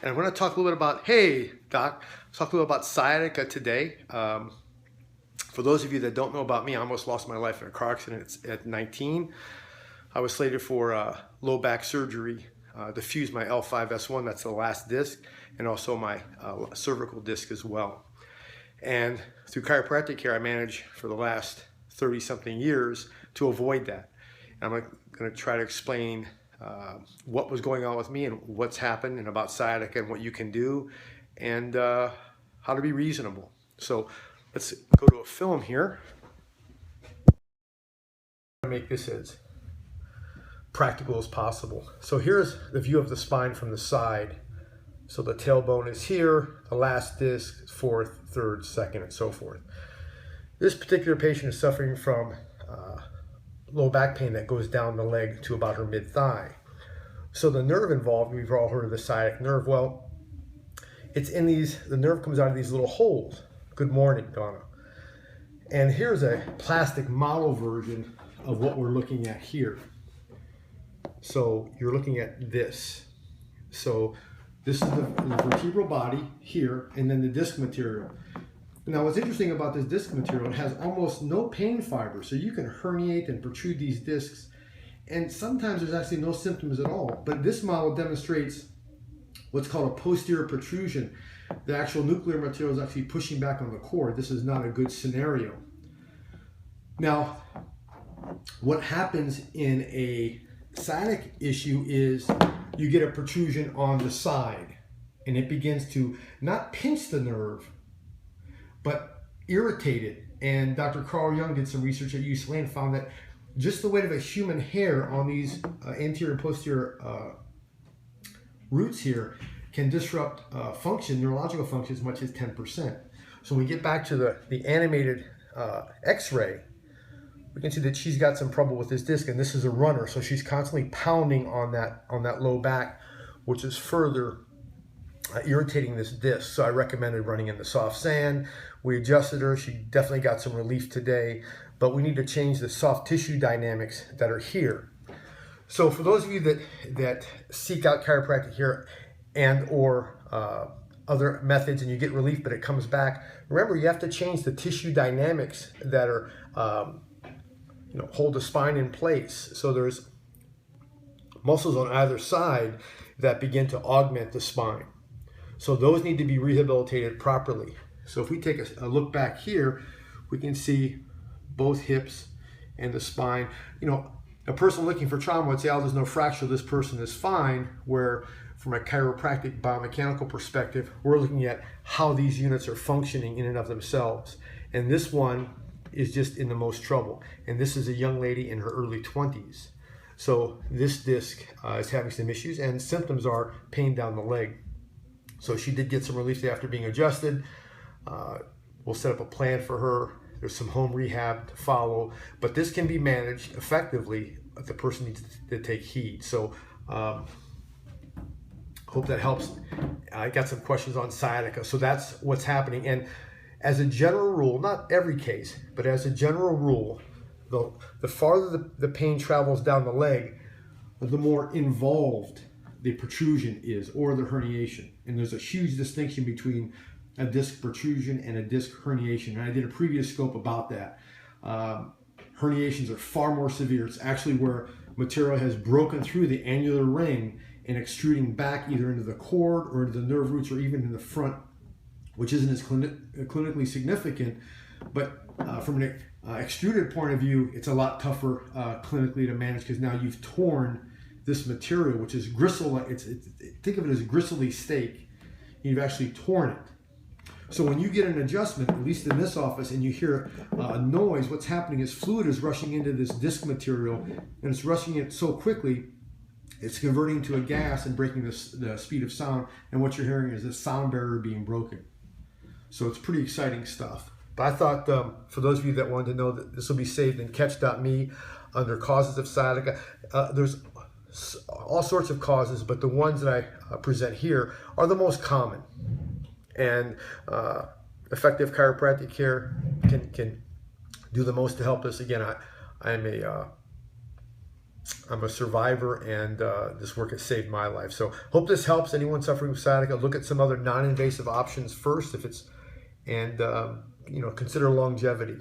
And I'm going to talk a little bit about, hey, doc, talk a little about sciatica today. For those of you that don't know about me, I almost lost my life in a car accident at 19. I was slated for low back surgery to fuse my L5-S1, that's the last disc, and also my cervical disc as well. And through chiropractic care, I managed for the last 30-something years to avoid that. And I'm going to try to explain what was going on with me and what's happened and about sciatica and what you can do and how to be reasonable. So let's go to a film here. Make this as practical as possible. So here's the view of the spine from the side. So the tailbone is here, the last disc, fourth, third, second, and so forth. This particular patient is suffering from low back pain that goes down the leg to about her mid-thigh. So the nerve involved, we've all heard of the sciatic nerve. Well, it's in these, the nerve comes out of these little holes. Good morning, Donna. And here's a plastic model version of what we're looking at here. So you're looking at this. So this is the vertebral body here, and then the disc material. Now what's interesting about this disc material, it has almost no pain fiber, so you can herniate and protrude these discs, and sometimes there's actually no symptoms at all. But this model demonstrates what's called a posterior protrusion. The actual nuclear material is actually pushing back on the cord. This is not a good scenario. Now, what happens in a sciatic issue is you get a protrusion on the side, and it begins to not pinch the nerve, but irritate it. And Dr. Carl Jung did some research at UCLA and found that just the weight of a human hair on these anterior and posterior roots here can disrupt function, neurological function, as much as 10%. So when we get back to the animated x-ray, we can see that she's got some trouble with this disc, and this is a runner, so she's constantly pounding on that low back, which is further irritating this disc. So I recommended running in the soft sand. We adjusted her. She definitely got some relief today, but we need to change the soft tissue dynamics that are here. So for those of you that seek out chiropractic care and or other methods and you get relief but it comes back, remember you have to change the tissue dynamics that are hold the spine in place. So there's muscles on either side that begin to augment the spine. So those need to be rehabilitated properly. So if we take a look back here, we can see both hips and the spine. A person looking for trauma would say, oh, there's no fracture, this person is fine, where from a chiropractic biomechanical perspective, we're looking at how these units are functioning in and of themselves. And this one is just in the most trouble. And this is a young lady in her early 20s. So this disc is having some issues, and symptoms are pain down the leg. So she did get some relief after being adjusted. We'll set up a plan for her. There's some home rehab to follow, but this can be managed effectively, but the person needs to take heed. So hope that helps. I got some questions on sciatica. So that's what's happening. And as a general rule, not every case, but as a general rule, the farther the pain travels down the leg, the more involved the protrusion is, or the herniation. And there's a huge distinction between a disc protrusion and a disc herniation. And I did a previous scope about that. Herniations are far more severe. It's actually where material has broken through the annular ring and extruding back either into the cord or into the nerve roots or even in the front, which isn't as clinically significant, but from an extruded point of view, it's a lot tougher clinically to manage, because now you've torn this material, which is gristle. Think of it as a gristly steak. You've actually torn it. So when you get an adjustment, at least in this office, and you hear a noise, what's happening is fluid is rushing into this disc material, and it's rushing it so quickly, it's converting to a gas and breaking the speed of sound, and what you're hearing is the sound barrier being broken. So it's pretty exciting stuff. But I thought for those of you that wanted to know, that this will be saved in catch.me under causes of sciatica. There's all sorts of causes, but the ones that I present here are the most common. And effective chiropractic care can do the most to help us. Again, I'm a I'm a survivor, and this work has saved my life. So hope this helps anyone suffering with sciatica. Look at some other non-invasive options first, if it's, and you know, consider longevity.